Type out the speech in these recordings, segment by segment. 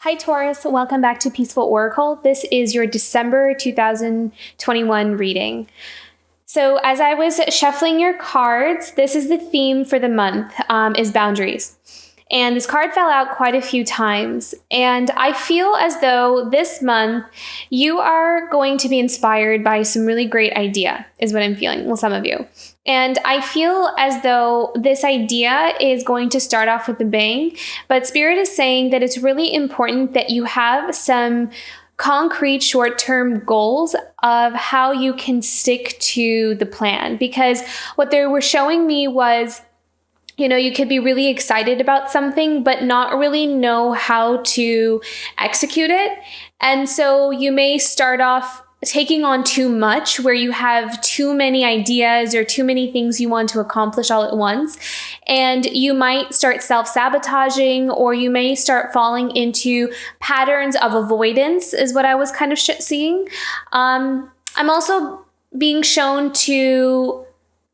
Hi Taurus, welcome back to Peaceful Oracle. This is your December 2021 reading. So as I was shuffling your cards, this is the theme for the month, is boundaries. And this card fell out quite a few times. And I feel as though this month you are going to be inspired by some really great idea, is what I'm feeling. Well, some of you. And I feel as though this idea is going to start off with a bang, but Spirit is saying that it's really important that you have some concrete short-term goals of how you can stick to the plan. Because what they were showing me was, you could be really excited about something, but not really know how to execute it. And so you may start off taking on too much, where you have too many ideas or too many things you want to accomplish all at once. And you might start self-sabotaging, or you may start falling into patterns of avoidance, is what I was kind of seeing. I'm also being shown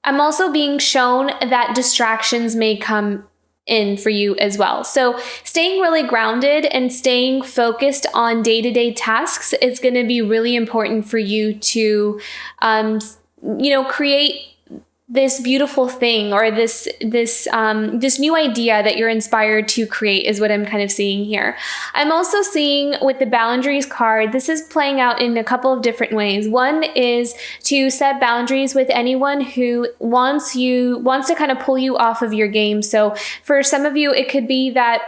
that distractions may come in for you as well. So staying really grounded and staying focused on day-to-day tasks is going to be really important for you to, create this beautiful thing, or this new idea that you're inspired to create, is what I'm kind of seeing here. I'm also seeing with the boundaries card, this is playing out in a couple of different ways. One is to set boundaries with anyone who wants to kind of pull you off of your game. So for some of you, it could be that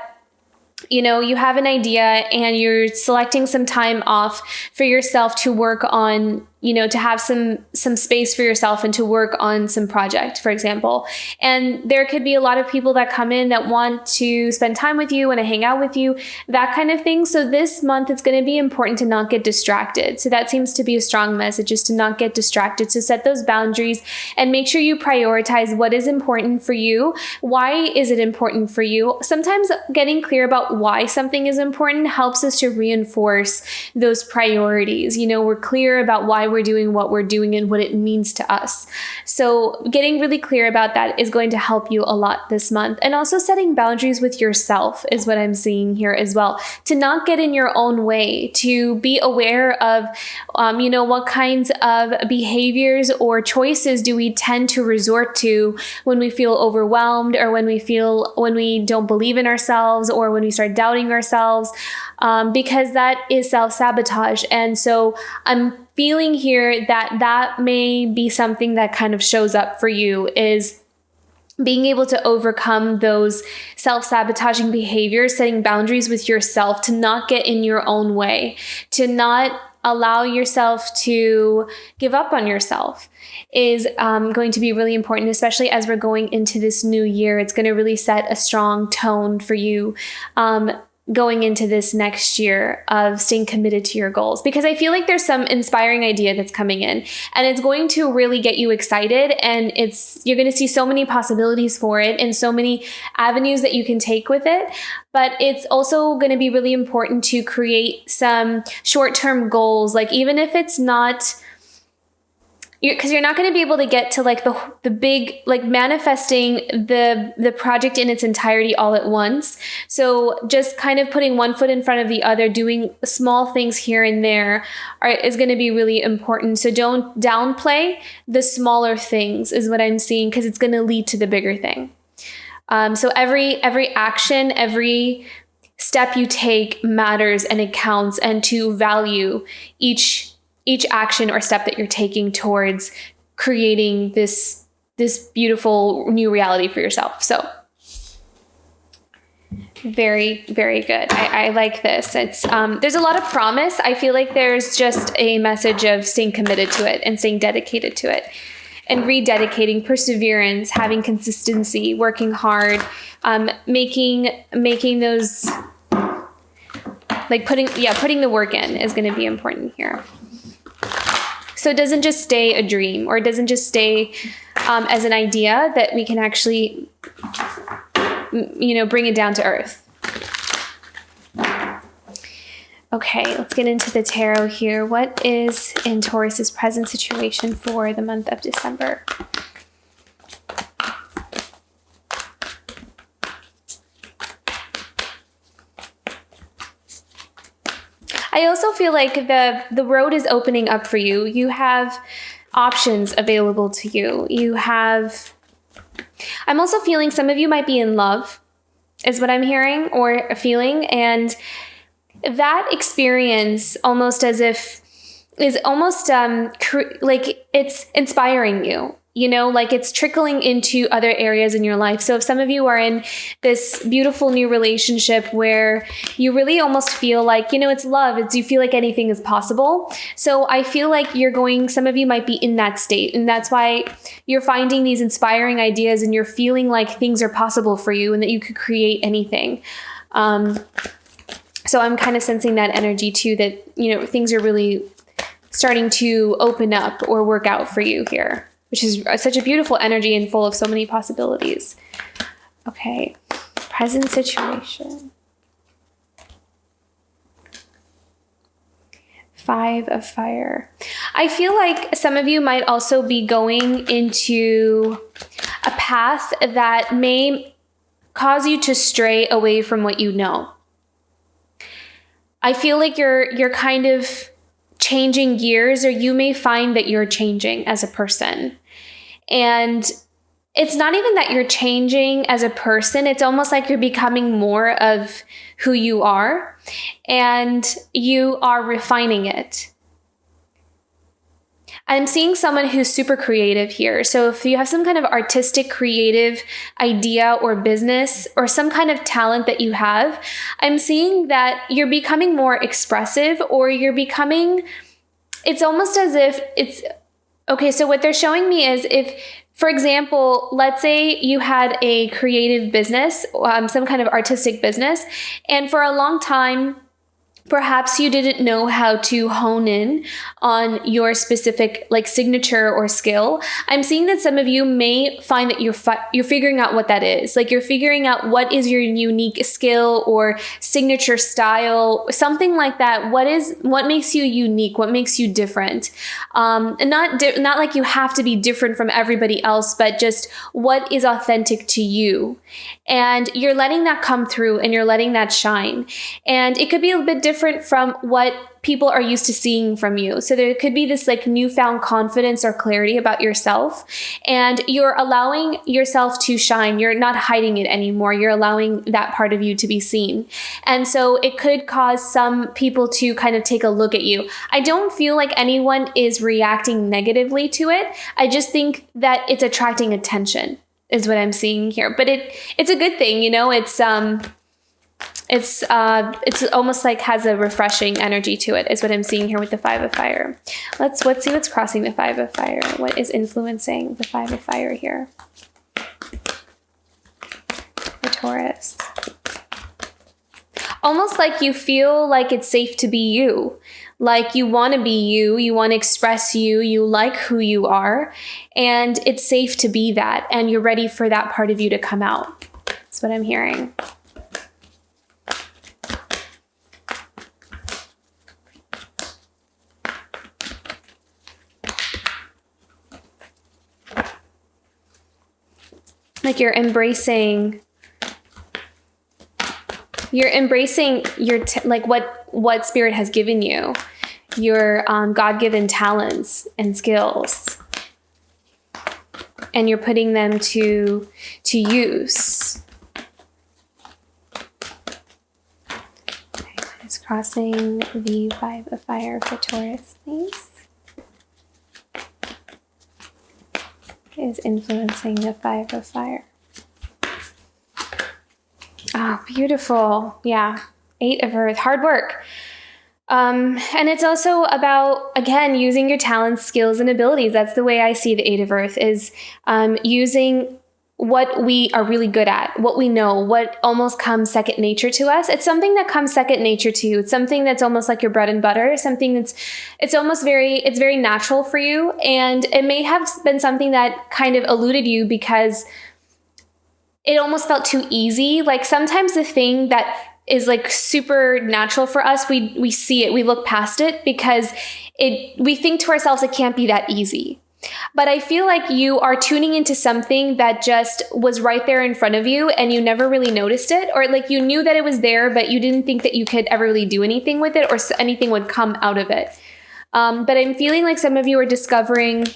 you have an idea and you're selecting some time off for yourself to work on, to have some space for yourself and to work on some project, for example. And there could be a lot of people that come in that want to spend time with you and to hang out with you, that kind of thing. So this month, it's going to be important to not get distracted. So that seems to be a strong message, is to not get distracted. So set those boundaries and make sure you prioritize what is important for you. Why is it important for you? Sometimes getting clear about why something is important helps us to reinforce those priorities. We're clear about why we're doing what we're doing and what it means to us. So getting really clear about that is going to help you a lot this month. And also setting boundaries with yourself is what I'm seeing here as well. To not get in your own way, to be aware of, what kinds of behaviors or choices do we tend to resort to when we feel overwhelmed, or when we don't believe in ourselves, or when we start doubting ourselves, because that is self-sabotage. And so I'm feeling here that may be something that kind of shows up for you, is being able to overcome those self-sabotaging behaviors, setting boundaries with yourself, to not get in your own way, to not allow yourself to give up on yourself, is going to be really important, especially as we're going into this new year. It's going to really set a strong tone for you going into this next year of staying committed to your goals, because I feel like there's some inspiring idea that's coming in, and it's going to really get you excited, and you're going to see so many possibilities for it and so many avenues that you can take with it. But it's also going to be really important to create some short-term goals, like even if it's not, because you're not going to be able to get to like the big, like manifesting the project in its entirety all at once. So just kind of putting one foot in front of the other, doing small things here and there is going to be really important. So don't downplay the smaller things, is what I'm seeing, because it's going to lead to the bigger thing. So every action, every step you take matters, and it counts, and to value each action or step that you're taking towards creating this beautiful new reality for yourself. So very, very good. I like this. It's there's a lot of promise. I feel like there's just a message of staying committed to it and staying dedicated to it, and rededicating, perseverance, having consistency, working hard, making those, like putting the work in is going to be important here. So it doesn't just stay a dream, or it doesn't just stay as an idea, that we can actually, bring it down to earth. Okay, let's get into the tarot here. What is in Taurus's present situation for the month of December? I also feel like the road is opening up for you. You have options available to you. I'm also feeling some of you might be in love, is what I'm hearing or feeling. And that experience almost as if is almost like it's inspiring you. Like it's trickling into other areas in your life. So if some of you are in this beautiful new relationship where you really almost feel like, it's love, you feel like anything is possible. So I feel like some of you might be in that state. And that's why you're finding these inspiring ideas and you're feeling like things are possible for you and that you could create anything. So I'm kind of sensing that energy too, that, things are really starting to open up or work out for you here, which is such a beautiful energy and full of so many possibilities. Okay, present situation. 5 of fire. I feel like some of you might also be going into a path that may cause you to stray away from what you know. I feel like you're kind of changing gears, or you may find that you're changing as a person. And it's not even that you're changing as a person. It's almost like you're becoming more of who you are and you are refining it. I'm seeing someone who's super creative here. So if you have some kind of artistic, creative idea or business or some kind of talent that you have, I'm seeing that you're becoming more expressive, or it's almost as if okay, so what they're showing me is if, for example, let's say you had a creative business, some kind of artistic business, and for a long time, perhaps you didn't know how to hone in on your specific signature or skill. I'm seeing that some of you may find that you're figuring out what that is. Like you're figuring out what is your unique skill or signature style, something like that. What makes you unique? What makes you different? And not like you have to be different from everybody else, but just what is authentic to you. And you're letting that come through and you're letting that shine. And it could be a bit different from what people are used to seeing from you. So there could be this newfound confidence or clarity about yourself, and you're allowing yourself to shine. You're not hiding it anymore. You're allowing that part of you to be seen. And so it could cause some people to kind of take a look at you. I don't feel like anyone is reacting negatively to it. I just think that it's attracting attention is what I'm seeing here. But it's a good thing, it's almost like has a refreshing energy to it is what I'm seeing here with the 5 of fire. Let's see what's crossing the 5 of fire. What is influencing the 5 of fire here? The Taurus. Almost like you feel like it's safe to be you. Like you want to be you want to express you like who you are, and it's safe to be that, and you're ready for that part of you to come out. That's what I'm hearing. Like you're embracing your what spirit has given you, your God-given talents and skills, and you're putting them to use. Okay, it's crossing the 5 of fire for Taurus, please. Is influencing the 5 of fire. Oh, beautiful. Yeah. 8 of earth. Hard work. And it's also about, again, using your talents, skills, and abilities. That's the way I see the 8 of earth is using what we are really good at, what we know, what almost comes second nature to us. It's something that comes second nature to you. It's something that's almost like your bread and butter, something it's very natural for you. And it may have been something that kind of eluded you because it almost felt too easy. Like sometimes the thing that is super natural for us, we see it, we look past it because we think to ourselves, it can't be that easy. But I feel like you are tuning into something that just was right there in front of you and you never really noticed it, or like you knew that it was there, but you didn't think that you could ever really do anything with it or anything would come out of it. But I'm feeling like some of you are discovering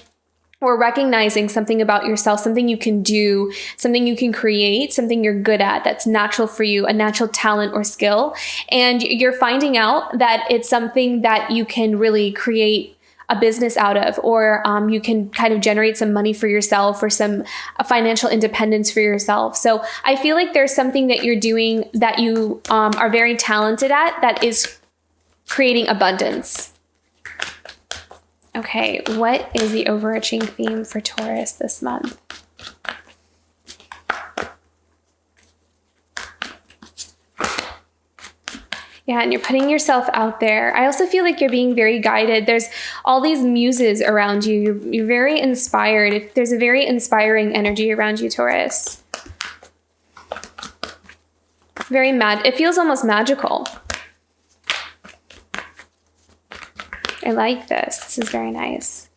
or recognizing something about yourself, something you can do, something you can create, something you're good at that's natural for you, a natural talent or skill. And you're finding out that it's something that you can really create a business out of, or you can kind of generate some money for yourself or some financial independence for yourself. So I feel like there's something that you're doing that you are very talented at that is creating abundance. Okay, what is the overarching theme for Taurus this month? Yeah, and you're putting yourself out there. I also feel like you're being very guided. There's all these muses around you. You're very inspired. There's a very inspiring energy around you, Taurus. Very it feels almost magical. I like this. This is very nice.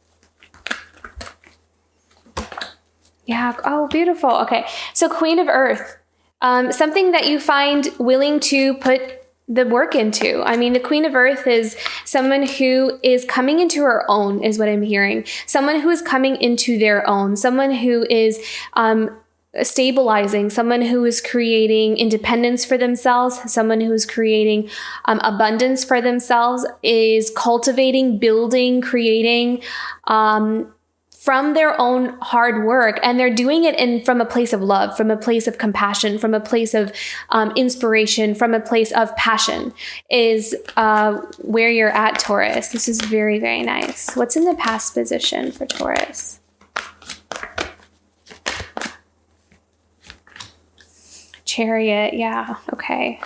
Yeah. Oh, beautiful. Okay. So Queen of Earth, something that you find willing to put the work into. I mean, the Queen of Earth is someone who is coming into her own, is what I'm hearing. Someone who is coming into their own. Someone who is stabilizing, someone who is creating independence for themselves, someone who is creating abundance for themselves, is cultivating, building, creating from their own hard work. And they're doing it from a place of love, from a place of compassion, from a place of inspiration, from a place of passion is where you're at, Taurus. This is very, very nice. What's in the past position for Taurus? Chariot, yeah, okay.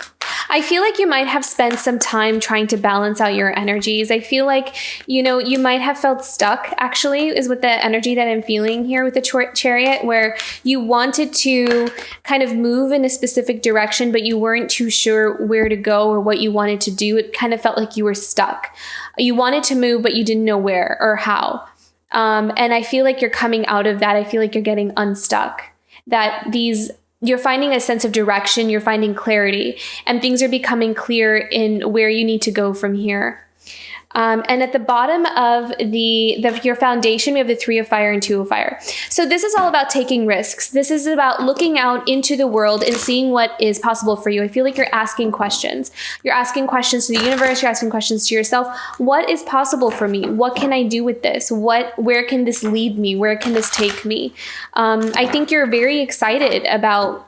I feel like you might have spent some time trying to balance out your energies. I feel like, you might have felt stuck, actually, is what the energy that I'm feeling here with the Chariot, where you wanted to kind of move in a specific direction, but you weren't too sure where to go or what you wanted to do. It kind of felt like you were stuck. You wanted to move, but you didn't know where or how. And I feel like you're coming out of that. I feel like you're getting unstuck. You're finding a sense of direction, you're finding clarity, and things are becoming clear in where you need to go from here. And at the bottom of your foundation, we have the 3 of Fire and 2 of Fire. So this is all about taking risks. This is about looking out into the world and seeing what is possible for you. I feel like you're asking questions. You're asking questions to the universe. You're asking questions to yourself. What is possible for me? What can I do with this? Where can this lead me? Where can this take me? I think you're very excited about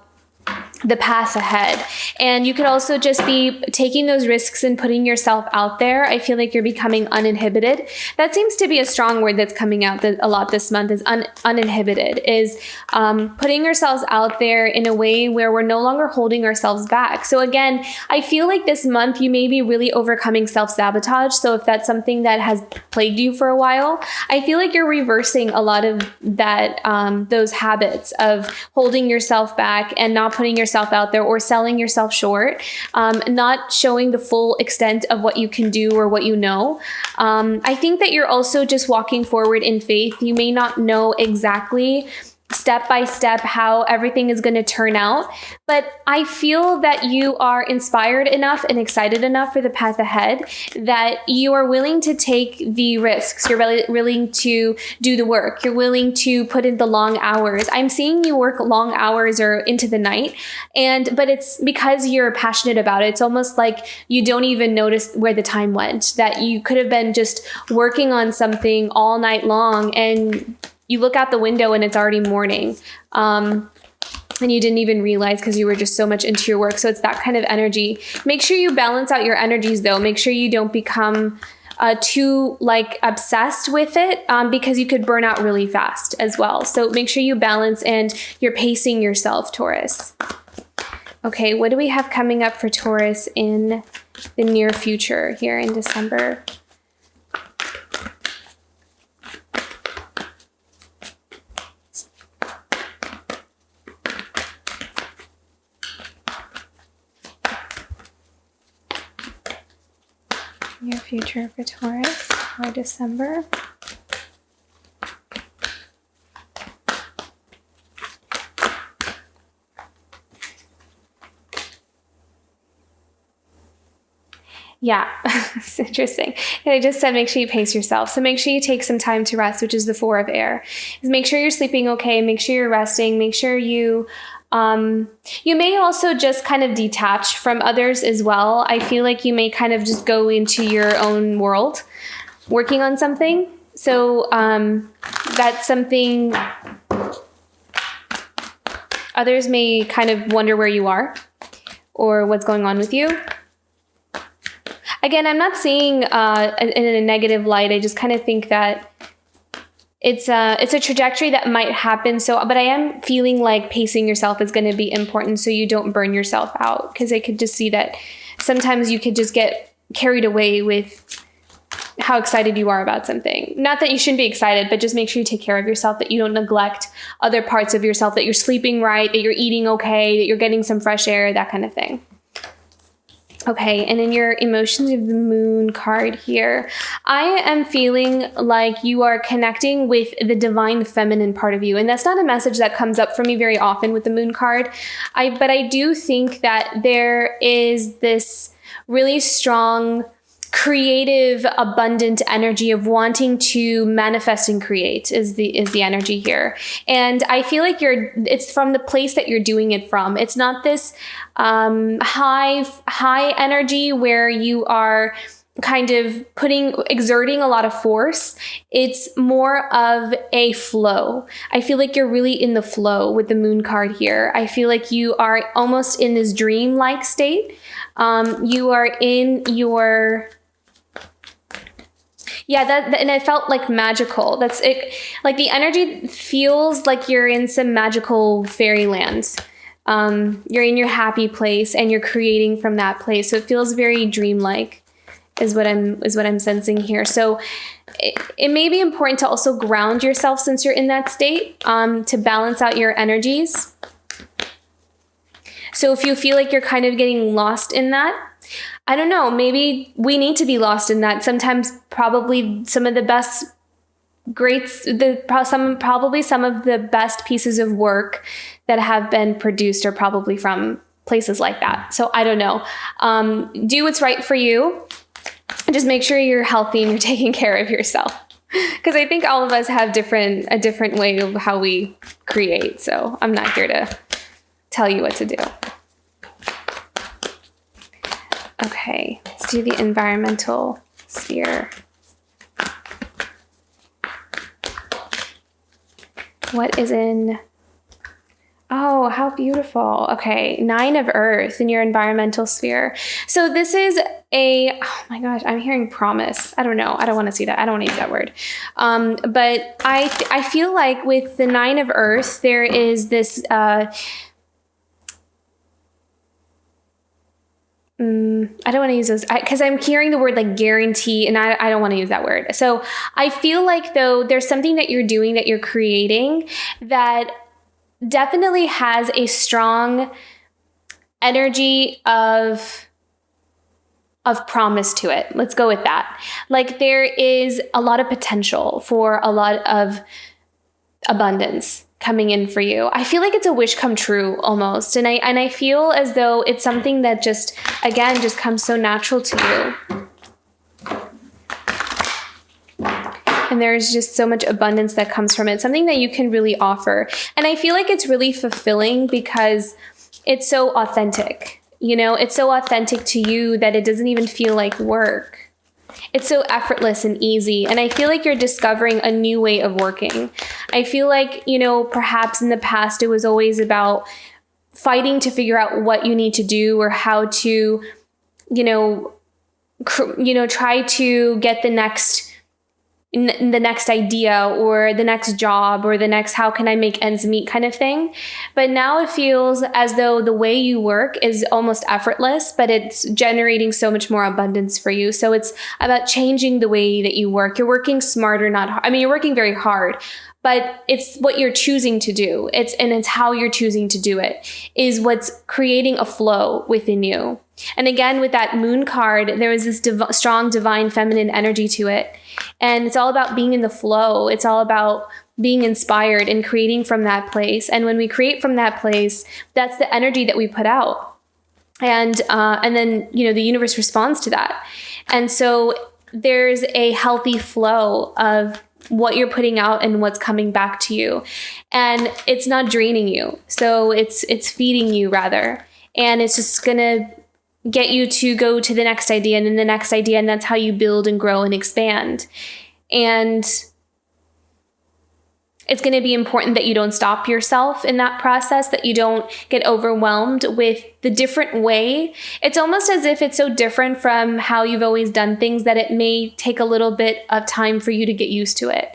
the path ahead. And you could also just be taking those risks and putting yourself out there. I feel like you're becoming uninhibited. That seems to be a strong word that's coming out a lot this month, is uninhibited, is putting yourselves out there in a way where we're no longer holding ourselves back. So again, I feel like this month you may be really overcoming self-sabotage. So if that's something that has plagued you for a while, I feel like you're reversing a lot of that, those habits of holding yourself back and not putting yourself out there or selling yourself short, not showing the full extent of what you can do or what you know. I think that you're also just walking forward in faith. You may not know exactly step by step how everything is going to turn out, but I feel that you are inspired enough and excited enough for the path ahead that you are willing to take the risks. You're willing to do the work. You're willing to put in the long hours. I'm seeing you work long hours or into the night, but it's because you're passionate about it. It's almost like you don't even notice where the time went, that you could have been just working on something all night long and you look out the window and it's already morning. And you didn't even realize because you were just so much into your work. So it's that kind of energy. Make sure you balance out your energies though. Make sure you don't become too obsessed with it because you could burn out really fast as well. So make sure you balance and you're pacing yourself, Taurus. Okay, what do we have coming up for Taurus in the near future here in December? Your future for Taurus for December. Yeah, it's interesting. And I just said make sure you pace yourself. So make sure you take some time to rest, which is the 4 of air. Is make sure you're sleeping okay. Make sure you're resting. Make sure you you may also just kind of detach from others as well. I feel like you may kind of just go into your own world working on something. So that's something others may kind of wonder where you are or what's going on with you. Again, I'm not seeing in a negative light. I just kind of think that it's a trajectory that might happen. So, but I am feeling like pacing yourself is going to be important so you don't burn yourself out, because I could just see that sometimes you could just get carried away with how excited you are about something. Not that you shouldn't be excited, but just make sure you take care of yourself, that you don't neglect other parts of yourself, that you're sleeping right, that you're eating okay, that you're getting some fresh air, that kind of thing. Okay, and in your emotions of the moon card here, I am feeling like you are connecting with the divine feminine part of you. And that's not a message that comes up for me very often with the moon card. But I do think that there is this really strong, creative, abundant energy of wanting to manifest and create is the energy here. And I feel like it's from the place that you're doing it from. It's not this high energy where you are kind of exerting a lot of force. It's more of a flow. I feel like you're really in the flow with the moon card here. I feel like you are almost in this dream-like state. You are in your... Yeah, and it felt like magical. That's it. Like the energy feels like you're in some magical fairyland. You're in your happy place and you're creating from that place. So it feels very dreamlike, is what I'm sensing here. So it may be important to also ground yourself since you're in that state, to balance out your energies. So if you feel like you're kind of getting lost in that, I don't know, maybe we need to be lost in that. Sometimes probably some of the best some of the best pieces of work that have been produced are probably from places like that. So I don't know. Do what's right for you. Just make sure you're healthy and you're taking care of yourself. Because I think all of us have a different way of how we create. So I'm not here to tell you what to do. Okay, let's do the environmental sphere. What is in... Oh, how beautiful. Okay, 9 of Earth in your environmental sphere. So this is oh my gosh, I'm hearing promise. I don't know. I don't want to see that. I don't want to use that word. But I feel like with the 9 of Earth, there is this... I don't want to use those because I'm hearing the word like guarantee, and I don't want to use that word. So I feel like though there's something that you're doing, that you're creating, that definitely has a strong energy of promise to it. Let's go with that. Like there is a lot of potential for a lot of abundance coming in for you. I feel like it's a wish come true almost. And I feel as though it's something that just comes so natural to you. And there's just so much abundance that comes from it, something that you can really offer. And I feel like it's really fulfilling because it's so authentic. You know, it's so authentic to you that it doesn't even feel like work. It's so effortless and easy. And I feel like you're discovering a new way of working. I feel like, perhaps in the past, it was always about fighting to figure out what you need to do or how to, try to get the next idea or the next job or the next how can I make ends meet kind of thing. But now it feels as though the way you work is almost effortless, but it's generating so much more abundance for you. So it's about changing the way that you work. You're working smarter, you're working very hard, but it's what you're choosing to do. It's how you're choosing to do it is what's creating a flow within you. And again, with that moon card, there is this strong divine feminine energy to it. And it's all about being in the flow. It's all about being inspired and creating from that place. And when we create from that place, that's the energy that we put out. And then, the universe responds to that. And so there's a healthy flow of what you're putting out and what's coming back to you. And it's not draining you. So it's feeding you rather. And it's just going to get you to go to the next idea and then the next idea. And that's how you build and grow and expand. And it's going to be important that you don't stop yourself in that process, that you don't get overwhelmed with the different way. It's almost as if it's so different from how you've always done things that it may take a little bit of time for you to get used to it,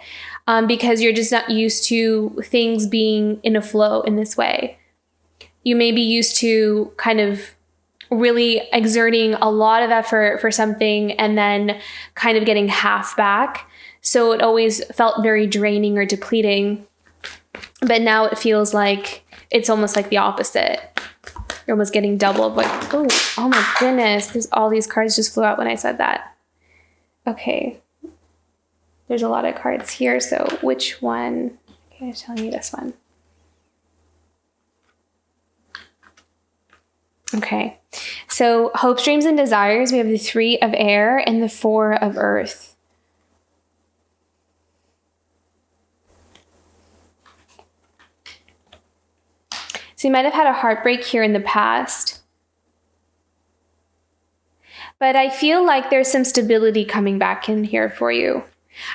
because you're just not used to things being in a flow in this way. You may be used to kind of really exerting a lot of effort for something and then kind of getting half back. So it always felt very draining or depleting. But now it feels like it's almost like the opposite. You're almost getting double. Like, oh my goodness. All these cards just flew out when I said that. Okay. There's a lot of cards here. So which one? Okay, I'm telling you this one. Okay. So hopes, dreams, and desires. We have the 3 of air and the 4 of earth. So you might have had a heartbreak here in the past. But I feel like there's some stability coming back in here for you.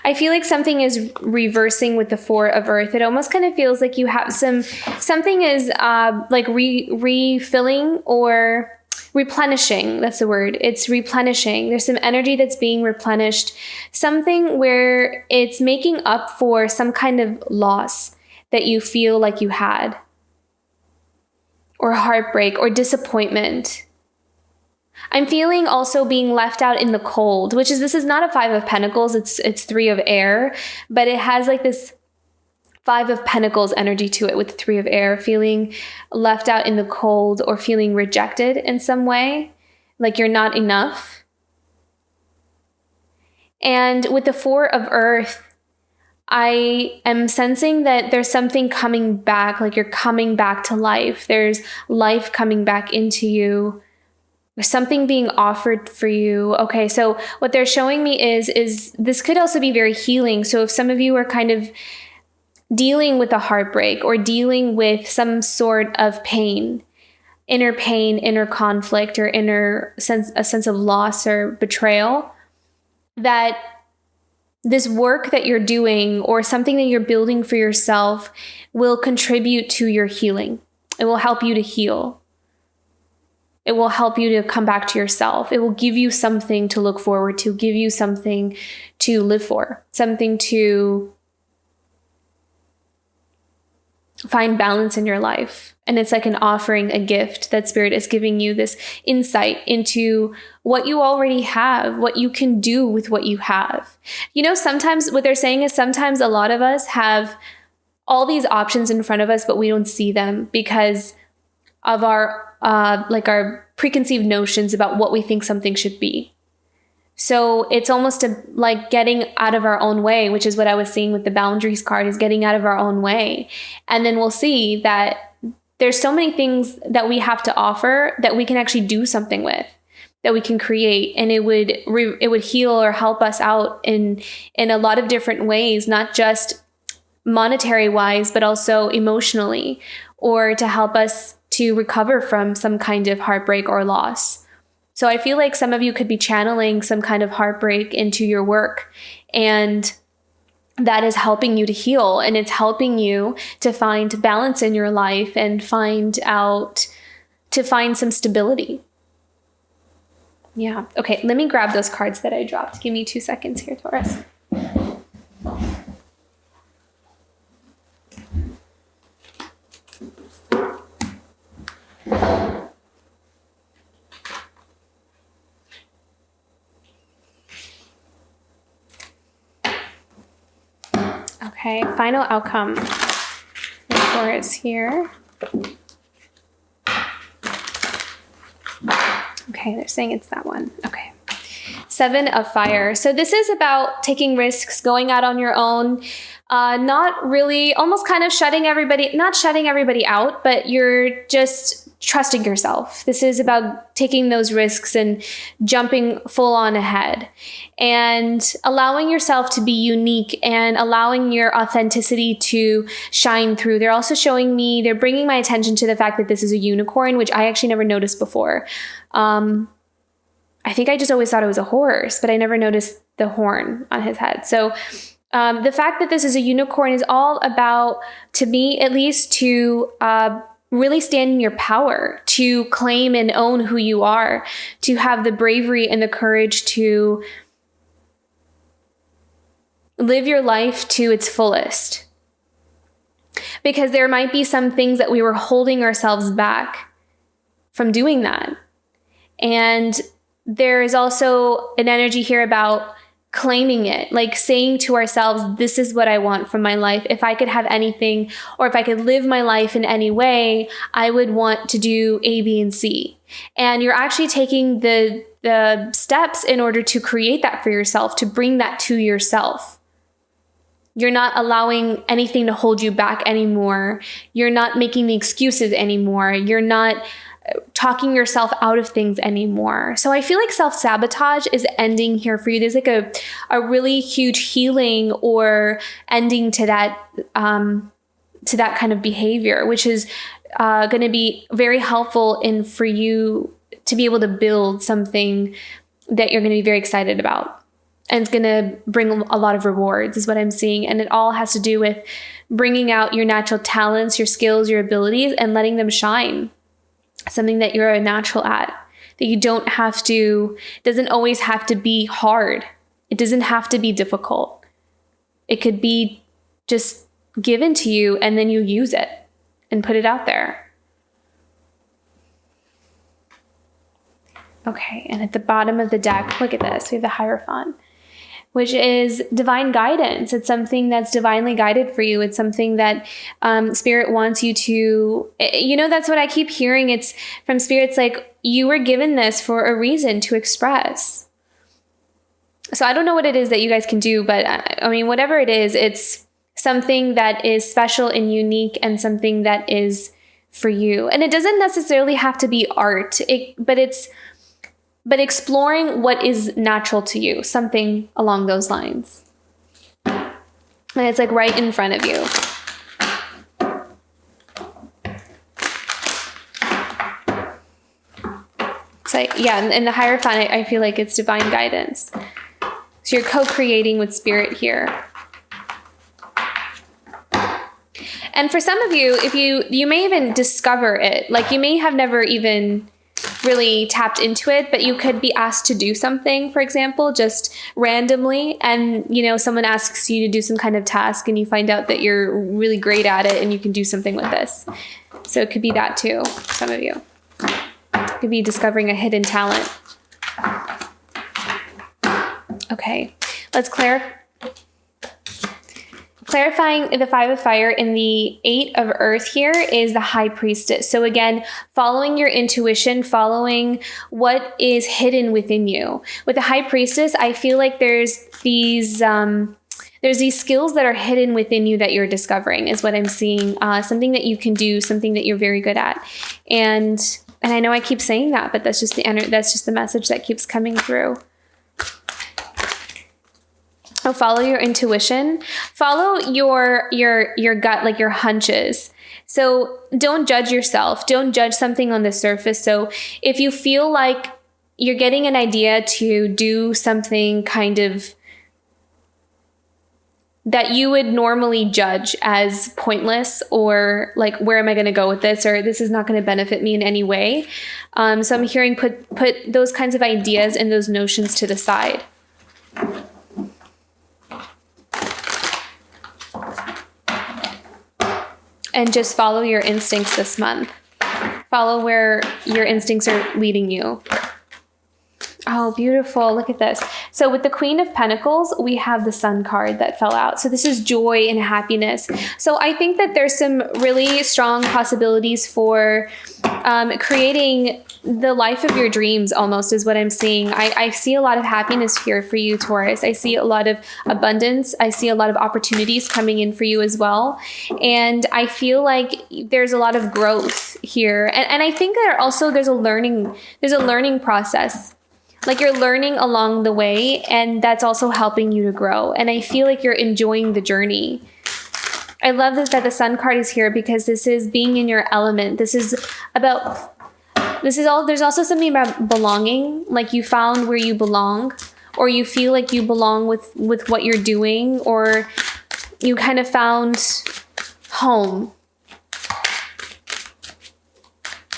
I feel like something is reversing with the 4 of earth. It almost kind of feels like you have something is like refilling or replenishing. That's the word. It's replenishing. There's some energy that's being replenished. Something where it's making up for some kind of loss that you feel like you had. Or heartbreak or disappointment. I'm feeling also being left out in the cold, which is, this is not a 5 of Pentacles, it's 3 of air, but it has like this 5 of Pentacles energy to it with the 3 of air, feeling left out in the cold or feeling rejected in some way, like you're not enough. And with the 4 of earth, I am sensing that there's something coming back, like you're coming back to life. There's life coming back into you. There's something being offered for you. Okay, so what they're showing me is this could also be very healing. So if some of you are kind of dealing with a heartbreak or dealing with some sort of pain, inner conflict, or a sense of loss or betrayal, that this work that you're doing or something that you're building for yourself will contribute to your healing. It will help you to heal. It will help you to come back to yourself. It will give you something to look forward to, give you something to live for, something to find balance in your life. And it's like an offering, a gift that Spirit is giving you, this insight into what you already have, what you can do with what you have. Sometimes what they're saying is sometimes a lot of us have all these options in front of us, but we don't see them because of our preconceived notions about what we think something should be. So it's almost like getting out of our own way, which is what I was seeing with the boundaries card, is getting out of our own way. And then we'll see that there's so many things that we have to offer that we can actually do something with, that we can create, and it would heal or help us out in a lot of different ways, not just monetary wise, but also emotionally, or to help us to recover from some kind of heartbreak or loss. So I feel like some of you could be channeling some kind of heartbreak into your work, and that is helping you to heal, and it's helping you to find balance in your life and find some stability. Yeah. Okay. Let me grab those cards that I dropped. Give me 2 seconds here, Taurus. Okay, final outcome. Taurus here. Okay, they're saying it's that one. Okay. 7 of fire. So this is about taking risks, going out on your own, not really, almost kind of not shutting everybody out, but you're just trusting yourself. This is about taking those risks and jumping full on ahead and allowing yourself to be unique and allowing your authenticity to shine through. They're also showing me, they're bringing my attention to the fact that this is a unicorn, which I actually never noticed before. I think I just always thought it was a horse, but I never noticed the horn on his head. So the fact that this is a unicorn is all about, to me at least, to really stand in your power, to claim and own who you are, to have the bravery and the courage to live your life to its fullest. Because there might be some things that we were holding ourselves back from doing that. And there is also an energy here about claiming it, like saying to ourselves, this is what I want from my life. If I could have anything, or if I could live my life in any way, I would want to do A, B, and C. And you're actually taking the steps in order to create that for yourself, to bring that to yourself. You're not allowing anything to hold you back anymore. You're not making the excuses anymore. You're not talking yourself out of things anymore. So I feel like self-sabotage is ending here for you. There's like a really huge healing or ending to that kind of behavior, which is going to be very helpful for you to be able to build something that you're going to be very excited about. And it's going to bring a lot of rewards, is what I'm seeing. And it all has to do with bringing out your natural talents, your skills, your abilities, and letting them shine. Something that you're a natural at, that you don't have to, doesn't always have to be hard. It doesn't have to be difficult. It could be just given to you and then you use it and put it out there. Okay, and at the bottom of the deck, look at this. We have the Hierophant, which is divine guidance. It's something that's divinely guided for you. It's something that Spirit wants you to, that's what I keep hearing. It's from Spirit's like, you were given this for a reason to express. So I don't know what it is that you guys can do, but I mean, whatever it is, it's something that is special and unique and something that is for you. And it doesn't necessarily have to be art, but exploring what is natural to you, something along those lines. And it's like right in front of you. So yeah, and the Hierophant, I feel like it's divine guidance. So you're co-creating with Spirit here. And for some of you, if you may even discover it, like you may have never even really tapped into it, but you could be asked to do something, for example, just randomly, and someone asks you to do some kind of task and you find out that you're really great at it and you can do something with this. So it could be that too, some of you. It could be discovering a hidden talent. Okay, let's clarifying the 5 of fire in the 8 of earth here is the High Priestess. So again, following your intuition, following what is hidden within you. With the High Priestess, I feel like there's these skills that are hidden within you that you're discovering, is what I'm seeing. Something that you can do, something that you're very good at. And I know I keep saying that, but that's just the message that keeps coming through. Oh, follow your intuition. Follow your gut, like your hunches. So don't judge yourself. Don't judge something on the surface. So if you feel like you're getting an idea to do something kind of that you would normally judge as pointless, or like, where am I going to go with this? Or this is not going to benefit me in any way. So I'm hearing put those kinds of ideas and those notions to the side. And just follow your instincts this month. Follow where your instincts are leading you. Oh, beautiful. Look at this. So with the Queen of Pentacles, we have the Sun card that fell out. So this is joy and happiness. So I think that there's some really strong possibilities for creating the life of your dreams almost is what I'm seeing. I see a lot of happiness here for you, Taurus. I see a lot of abundance. I see a lot of opportunities coming in for you as well. And I feel like there's a lot of growth here. And I think that also there's a learning process. Like you're learning along the way, and that's also helping you to grow. And I feel like you're enjoying the journey. I love this, that the Sun card is here, because this is being in your element. There's also something about belonging, like you found where you belong, or you feel like you belong with what you're doing, or you kind of found home.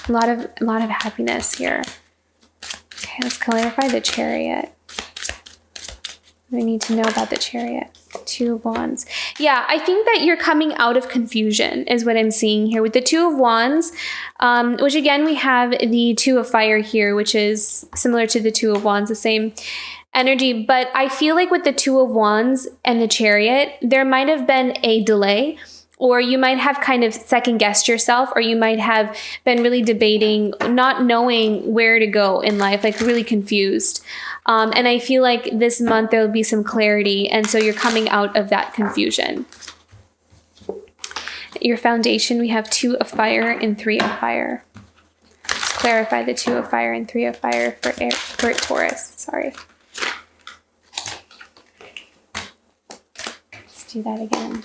A lot of happiness here. Okay, let's clarify the Chariot. We need to know about the Chariot. Two of Wands. Yeah, I think that you're coming out of confusion is what I'm seeing here with the Two of Wands, which again, we have the Two of Fire here, which is similar to the Two of Wands, the same energy. But I feel like with the Two of Wands and the Chariot, there might have been a delay, or you might have kind of second guessed yourself, or you might have been really debating, not knowing where to go in life, like really confused. And I feel like this month there will be some clarity. And so you're coming out of that confusion. Your foundation, we have Two of Fire and Three of Fire. Let's clarify the Two of Fire and Three of Fire for Taurus. Sorry. Let's do that again.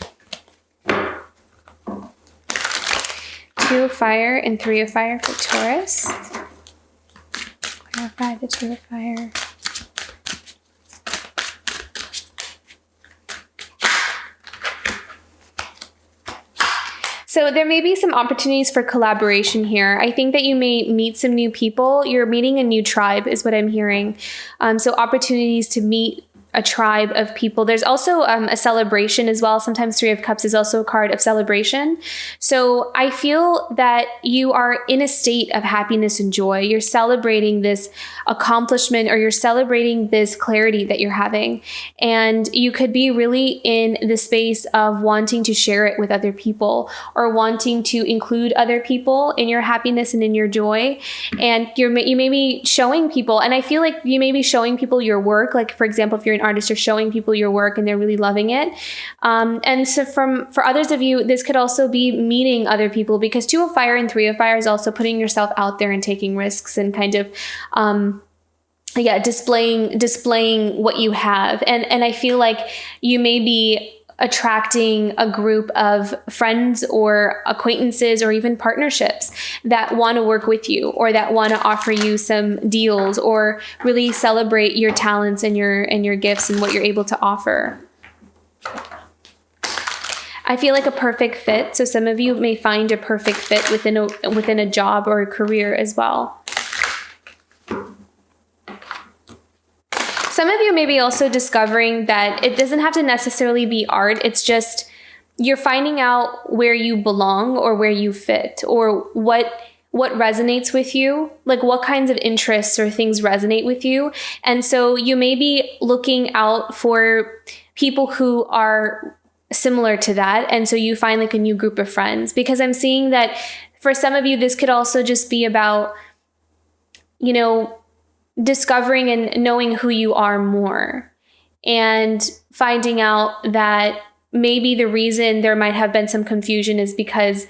Two of Fire and Three of Fire for Taurus. Clarify the Two of Fire. So there may be some opportunities for collaboration here. I think that you may meet some new people. You're meeting a new tribe is what I'm hearing. So opportunities to meet a tribe of people. There's also a celebration as well. Sometimes Three of Cups is also a card of celebration. So I feel that you are in a state of happiness and joy. You're celebrating this accomplishment, or you're celebrating this clarity that you're having. And you could be really in the space of wanting to share it with other people, or wanting to include other people in your happiness and in your joy. And you may be showing people, and I feel like you may be showing people your work. Like, for example, if you're an artist, you're showing people your work and they're really loving it. And so for others of you, this could also be meeting other people, because Two of Fire and Three of Fire is also putting yourself out there and taking risks and kind of, displaying what you have. And I feel like you may be attracting a group of friends or acquaintances or even partnerships that want to work with you, or that want to offer you some deals, or really celebrate your talents and your gifts and what you're able to offer. I feel like a perfect fit. So some of you may find a perfect fit within a job or a career as well. Some of you may be also discovering that it doesn't have to necessarily be art. It's just you're finding out where you belong, or where you fit, or what resonates with you, like what kinds of interests or things resonate with you. And so you may be looking out for people who are similar to that. And so you find like a new group of friends, because I'm seeing that for some of you, this could also just be about, discovering and knowing who you are more, and finding out that maybe the reason there might have been some confusion is because,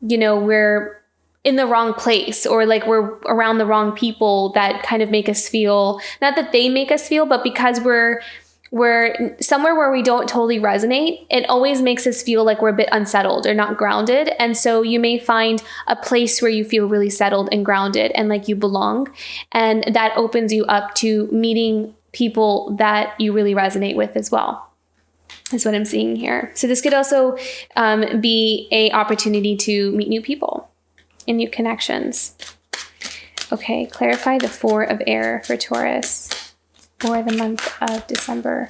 we're in the wrong place, or like we're around the wrong people that kind of make us feel, not that they make us feel, but because we're somewhere where we don't totally resonate, it always makes us feel like we're a bit unsettled or not grounded. And so you may find a place where you feel really settled and grounded and like you belong. And that opens you up to meeting people that you really resonate with as well, is what I'm seeing here. So this could also be an opportunity to meet new people and new connections. Okay, clarify the Four of Air for Taurus for the month of December.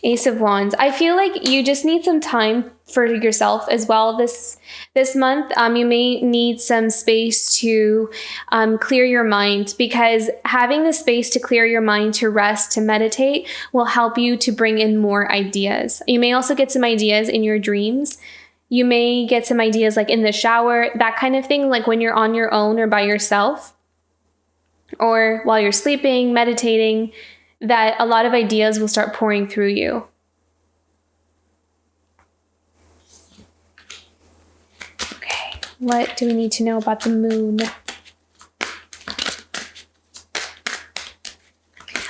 Ace of Wands. I feel like you just need some time for yourself as well this month. You may need some space to clear your mind, because having the space to clear your mind, to rest, to meditate will help you to bring in more ideas. You may also get some ideas in your dreams. You may get some ideas like in the shower, that kind of thing, like when you're on your own or by yourself, or while you're sleeping, meditating, that a lot of ideas will start pouring through you. Okay, what do we need to know about the moon?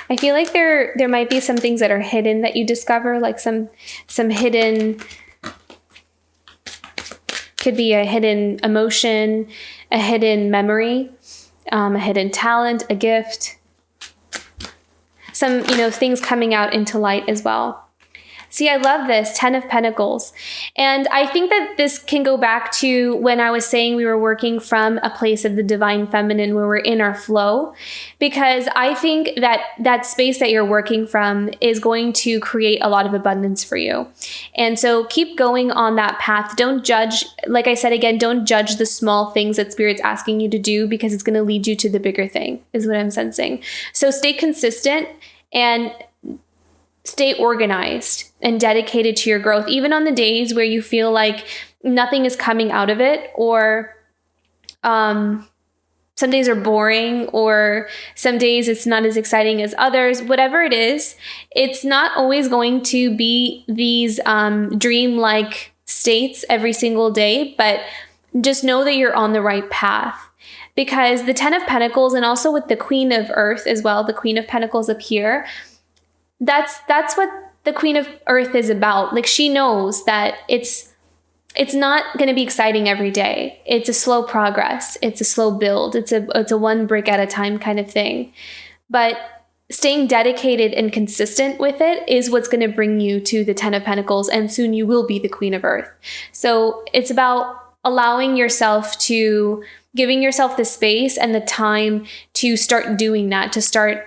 I feel like there might be some things that are hidden that you discover, like some hidden, could be a hidden emotion, a hidden memory, a hidden talent, a gift, some, things coming out into light as well. See, I love this, 10 of Pentacles. And I think that this can go back to when I was saying we were working from a place of the divine feminine where we're in our flow, because I think that that space that you're working from is going to create a lot of abundance for you. And so keep going on that path. Don't judge, like I said again, don't judge the small things that Spirit's asking you to do, because it's going to lead you to the bigger thing, is what I'm sensing. So stay consistent and stay organized and dedicated to your growth, even on the days where you feel like nothing is coming out of it, or some days are boring, or some days it's not as exciting as others. Whatever it is, it's not always going to be these dream-like states every single day, but just know that you're on the right path. Because the 10 of Pentacles, and also with the Queen of Earth as well, the Queen of Pentacles up here, that's what the Queen of Earth is about. Like, she knows that it's not going to be exciting every day. It's a slow progress. It's a slow build. It's a one brick at a time kind of thing. But staying dedicated and consistent with it is what's going to bring you to the 10 of Pentacles, and soon you will be the Queen of Earth. So it's about allowing yourself to, giving yourself the space and the time to start doing that, to start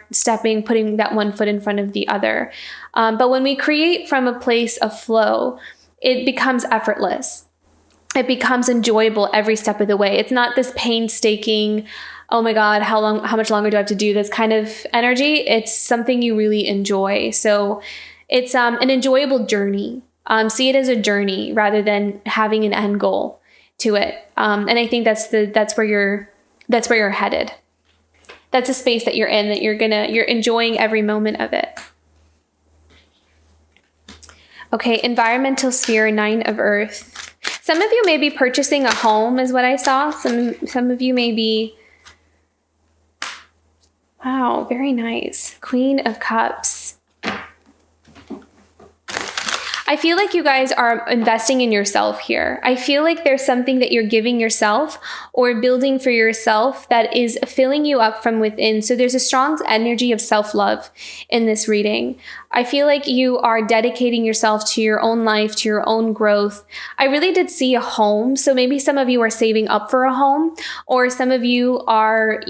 putting that one foot in front of the other. But when we create from a place of flow, it becomes effortless. It becomes enjoyable every step of the way. It's not this painstaking, oh my God, how much longer do I have to do this kind of energy. It's something you really enjoy. So it's an enjoyable journey. See it as a journey rather than having an end goal to it. And I think that's where you're headed. That's a space that you're in, that you're enjoying every moment of it. Okay, environmental sphere, 9 of Earth. Some of you may be purchasing a home, is what I saw. Some of you may be, wow, very nice. Queen of Cups. I feel like you guys are investing in yourself here. I feel like there's something that you're giving yourself or building for yourself that is filling you up from within. So there's a strong energy of self-love in this reading. I feel like you are dedicating yourself to your own life, to your own growth. I really did see a home. So maybe some of you are saving up for a home, or some of you are,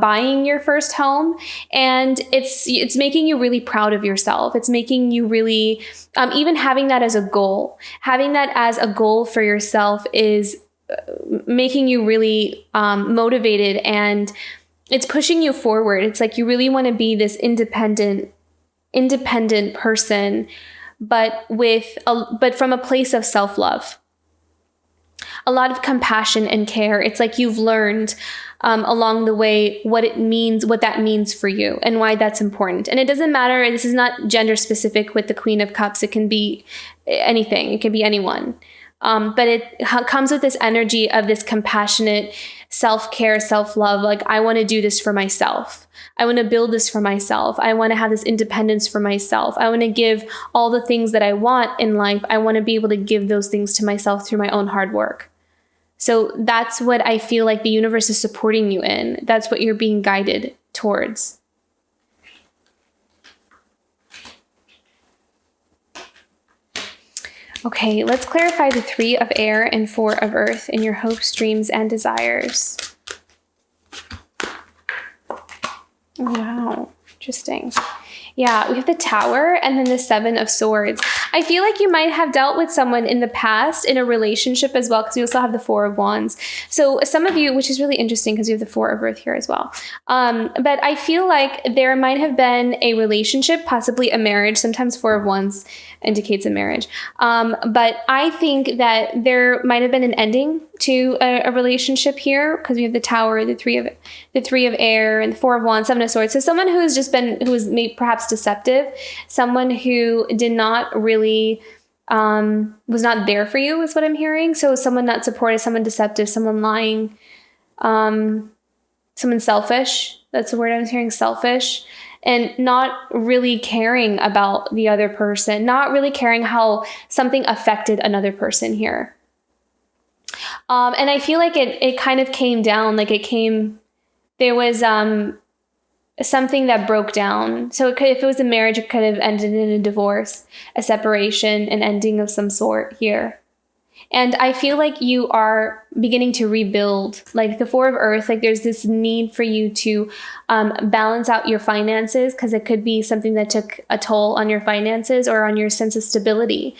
buying your first home, and it's making you really proud of yourself. It's making you really, even having that as a goal. Having that as a goal for yourself is making you really motivated, and it's pushing you forward. It's like you really want to be this independent person, but from a place of self-love. A lot of compassion and care. It's like you've learned along the way what that means for you and why that's important. And it doesn't matter. This is not gender specific with the Queen of Cups. It can be anything. It can be anyone. But it comes with this energy of this compassionate self-care, self-love. Like, I want to do this for myself. I want to build this for myself. I want to have this independence for myself. I want to give all the things that I want in life. I want to be able to give those things to myself through my own hard work. So that's what I feel like the universe is supporting you in. That's what you're being guided towards. Okay, let's clarify the 3 of Air and 4 of Earth in your hopes, dreams, and desires. Oh, wow, interesting. Yeah, we have the Tower and then the Seven of Swords. I feel like you might have dealt with someone in the past in a relationship as well, because we also have the Four of Wands. So some of you, which is really interesting because we have the Four of Earth here as well. But I feel like there might have been a relationship, possibly a marriage. Sometimes Four of Wands indicates a marriage. But I think that there might have been an ending to a relationship here, because we have the Tower, the three of Air, and the Four of Wands, Seven of Swords. So someone who was maybe perhaps deceptive, someone who did not really was not there for you, is what I'm hearing. So someone not supportive, someone deceptive, someone lying, someone selfish. That's the word I was hearing, selfish. And not really caring about the other person, not really caring how something affected another person here. And I feel like it kind of came down, like there was something that broke down. So if it was a marriage, it could have ended in a divorce, a separation, an ending of some sort here. And I feel like you are beginning to rebuild, like the Four of Earth, like there's this need for you to balance out your finances, because it could be something that took a toll on your finances or on your sense of stability.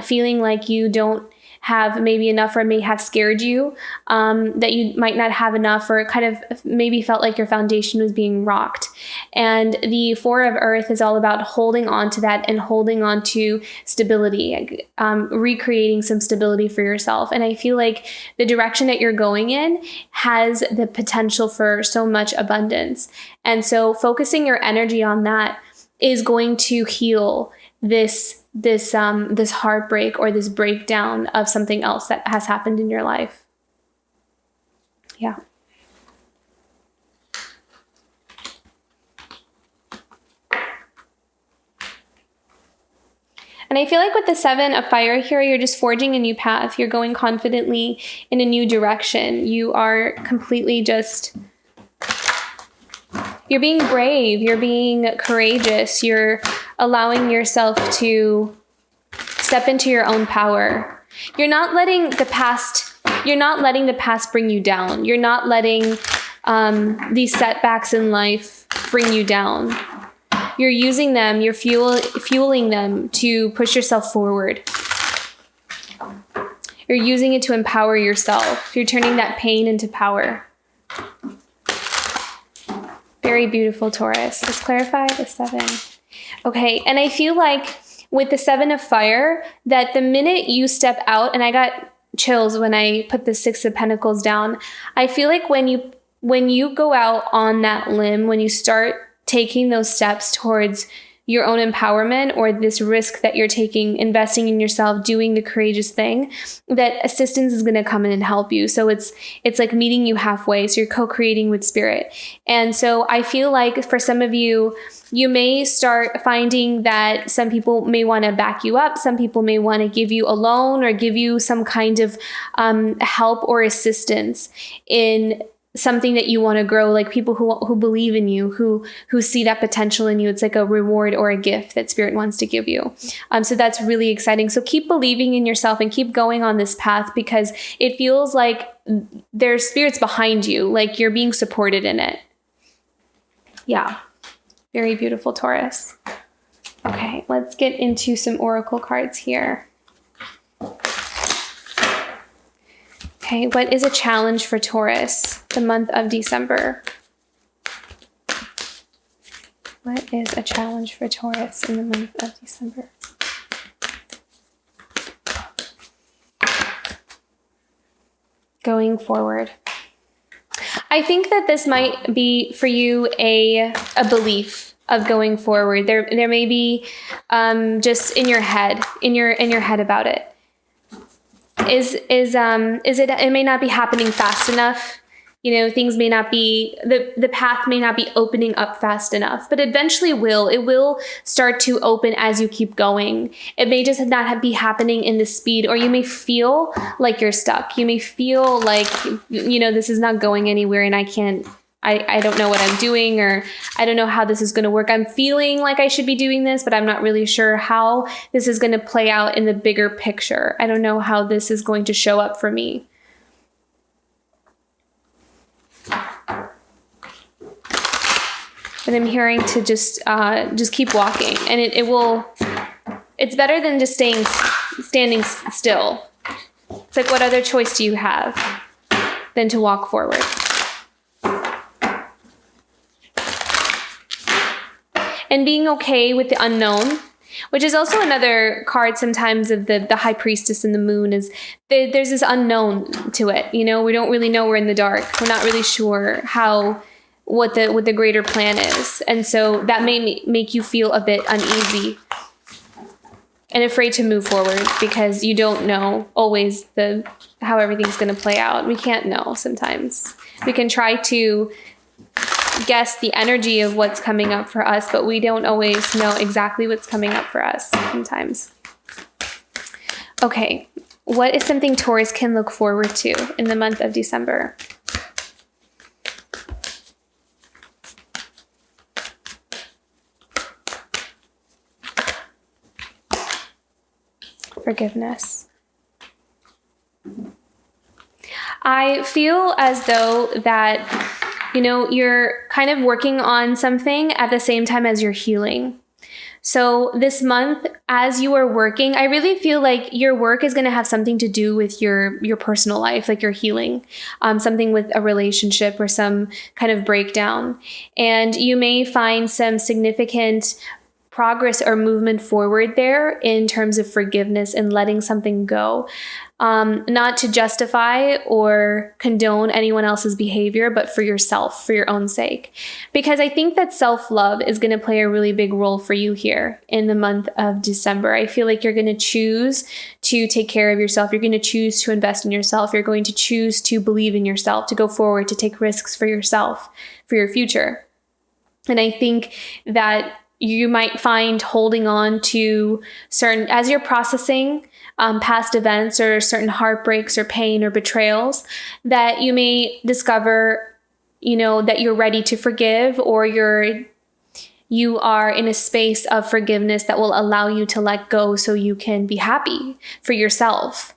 Feeling like you don't have maybe enough, or may have scared you, that you might not have enough, or kind of maybe felt like your foundation was being rocked. And the Four of Earth is all about holding on to that and holding on to stability, recreating some stability for yourself. And I feel like the direction that you're going in has the potential for so much abundance. And so focusing your energy on that is going to heal this heartbreak or this breakdown of something else that has happened in your life. Yeah. And I feel like with the Seven of Fire here, you're just forging a new path. You're going confidently in a new direction. You are completely you're being brave. You're being courageous. You're allowing yourself to step into your own power. You're not letting the past bring you down. You're not letting these setbacks in life bring you down. You're using them, you're fueling them to push yourself forward. You're using it to empower yourself. You're turning that pain into power. Very beautiful, Taurus. Let's clarify the Seven. Okay, and I feel like with the Seven of Fire, that the minute you step out, and I got chills when I put the Six of Pentacles down, I feel like when you go out on that limb, when you start taking those steps towards your own empowerment, or this risk that you're taking, investing in yourself, doing the courageous thing, that assistance is going to come in and help you. So it's like meeting you halfway. So you're co-creating with spirit. And so I feel like for some of you, you may start finding that some people may want to back you up. Some people may want to give you a loan or give you some kind of help or assistance in something that you want to grow, like people who believe in you, who see that potential in you. It's like a reward or a gift that spirit wants to give you. So that's really exciting. So keep believing in yourself and keep going on this path, because it feels like there's spirits behind you, like you're being supported in it. Yeah. Very beautiful, Taurus. Okay, let's get into some oracle cards here. Okay, what is a challenge for Taurus the month of December? What is a challenge for Taurus in the month of December? Going forward. I think that this might be for you a belief of going forward. There may be just in your head about it. It may not be happening fast enough. You know, things may not be, the path may not be opening up fast enough, but eventually it will start to open as you keep going. It may just not be happening in the speed, or you may feel like you're stuck. You may feel like, this is not going anywhere and I don't know what I'm doing, or I don't know how this is going to work. I'm feeling like I should be doing this, but I'm not really sure how this is going to play out in the bigger picture. I don't know how this is going to show up for me. But I'm hearing to just keep walking, and it will. It's better than just standing still. It's like, what other choice do you have than to walk forward? And being okay with the unknown, which is also another card sometimes of the High Priestess and the Moon, is there's this unknown to it. You know, we don't really know, we're in the dark. We're not really sure what the greater plan is. And so that may make you feel a bit uneasy and afraid to move forward because you don't know always how everything's going to play out. We can't know sometimes. We can try to guess the energy of what's coming up for us, but we don't always know exactly what's coming up for us sometimes. Okay, what is something Taurus can look forward to in the month of December? Forgiveness. I feel as though that, you're kind of working on something at the same time as you're healing. So this month, as you are working, I really feel like your work is going to have something to do with your personal life, like your healing, something with a relationship or some kind of breakdown. And you may find some significant progress or movement forward there in terms of forgiveness and letting something go. Not to justify or condone anyone else's behavior, but for yourself, for your own sake. Because I think that self-love is going to play a really big role for you here in the month of December. I feel like you're going to choose to take care of yourself. You're going to choose to invest in yourself. You're going to choose to believe in yourself, to go forward, to take risks for yourself, for your future. And I think that you might find holding on to certain, as you're processing past events or certain heartbreaks or pain or betrayals, that you may discover, that you're ready to forgive, or you are in a space of forgiveness that will allow you to let go so you can be happy for yourself.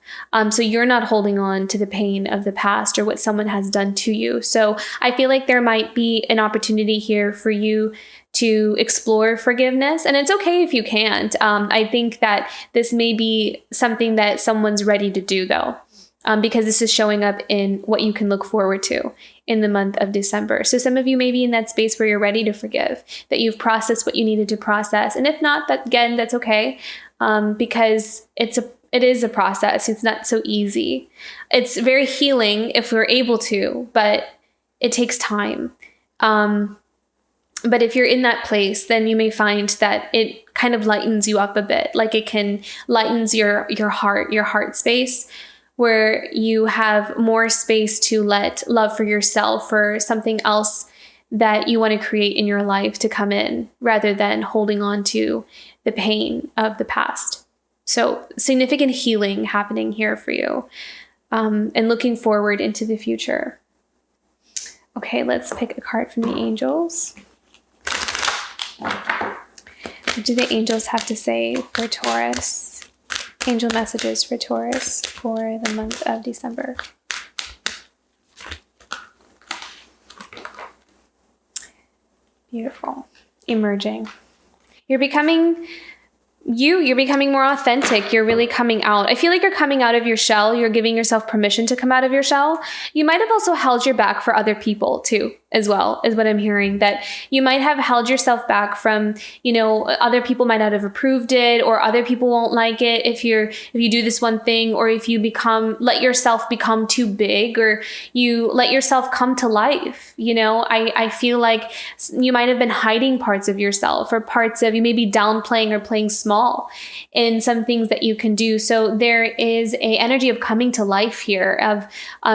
So you're not holding on to the pain of the past or what someone has done to you. So I feel like there might be an opportunity here for you to explore forgiveness. And it's okay if you can't. I think that this may be something that someone's ready to do, though, because this is showing up in what you can look forward to in the month of December. So some of you may be in that space where you're ready to forgive, that you've processed what you needed to process. And if not, that's okay, because it is a process. It's not so easy. It's very healing if we're able to, but it takes time. But if you're in that place, then you may find that it kind of lightens you up a bit. Like it can lightens your heart space, where you have more space to let love for yourself or something else that you want to create in your life to come in, rather than holding on to the pain of the past. So significant healing happening here for you, and looking forward into the future. Okay, let's pick a card from the angels. What do the angels have to say for Taurus? Angel messages for Taurus for the month of December. Beautiful. Emerging. You're becoming more authentic. You're really coming out. I feel like you're coming out of your shell. You're giving yourself permission to come out of your shell. You might have also held your back for other people too, as well, is what I'm hearing. That you might have held yourself back from, other people might not have approved it, or other people won't like it if you do this one thing, or if you let yourself become too big, or you let yourself come to life. I feel like you might have been hiding parts of yourself, or parts of you may be downplaying or playing small in some things that you can do. So there is a energy of coming to life here, of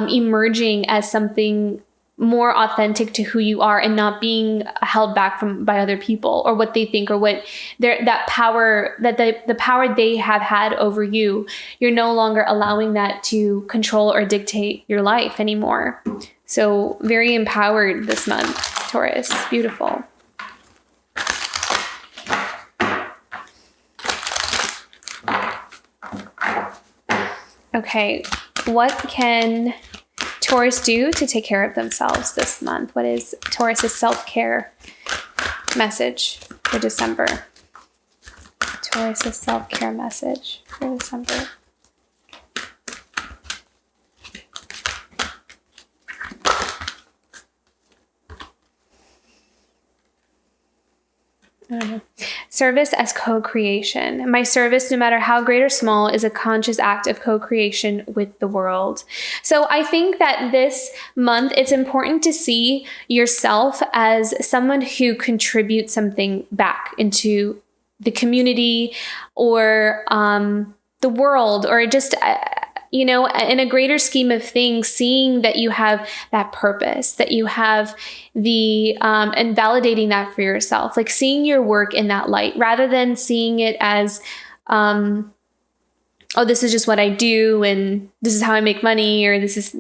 emerging as something more authentic to who you are, and not being held back by other people or what they think, or what the power they have had over you. You're no longer allowing that to control or dictate your life anymore. So very empowered this month, Taurus. Beautiful. Okay, what can Taurus do to take care of themselves this month? What is Taurus's self-care message for December. Taurus's self-care message for December. Service as co-creation. My service, no matter how great or small, is a conscious act of co-creation with the world. So I think that this month, it's important to see yourself as someone who contributes something back into the community or the world, or just in a greater scheme of things, seeing that you have that purpose, that you have and validating that for yourself, like seeing your work in that light, rather than seeing it as, oh, this is just what I do and this is how I make money, or this is,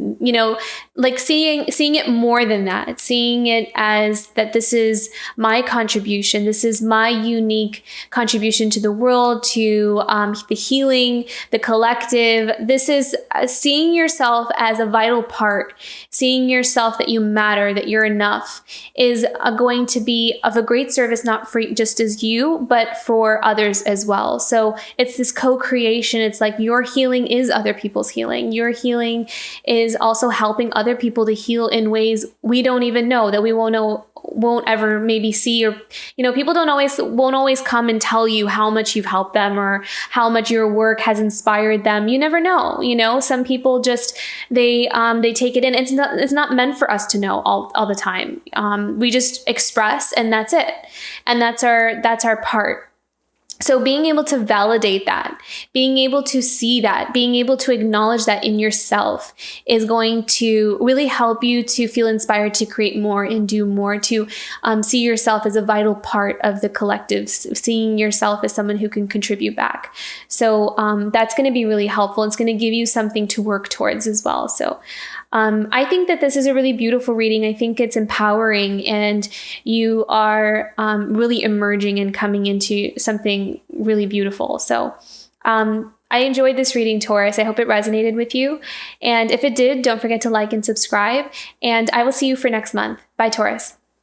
like seeing it more than that, seeing it as that this is my contribution. This is my unique contribution to the world, to the healing, the collective. This is seeing yourself as a vital part, seeing yourself that you matter, that you're enough, is going to be of a great service, not for just as you, but for others as well. So it's this co-creation. It's like your healing is other people's healing. Your healing is also helping other people to heal in ways we don't even know, that we won't ever maybe see, or people won't always come and tell you how much you've helped them or how much your work has inspired them. You never know. Some people just they take it in. It's not meant for us to know all the time. We just express, and that's it, and that's our part. So being able to validate that, being able to see that, being able to acknowledge that in yourself is going to really help you to feel inspired to create more and do more, to see yourself as a vital part of the collective, seeing yourself as someone who can contribute back. So that's going to be really helpful. It's going to give you something to work towards as well. So I think that this is a really beautiful reading. I think it's empowering, and you are really emerging and coming into something really beautiful. So I enjoyed this reading, Taurus. I hope it resonated with you. And if it did, don't forget to like and subscribe. And I will see you for next month. Bye, Taurus.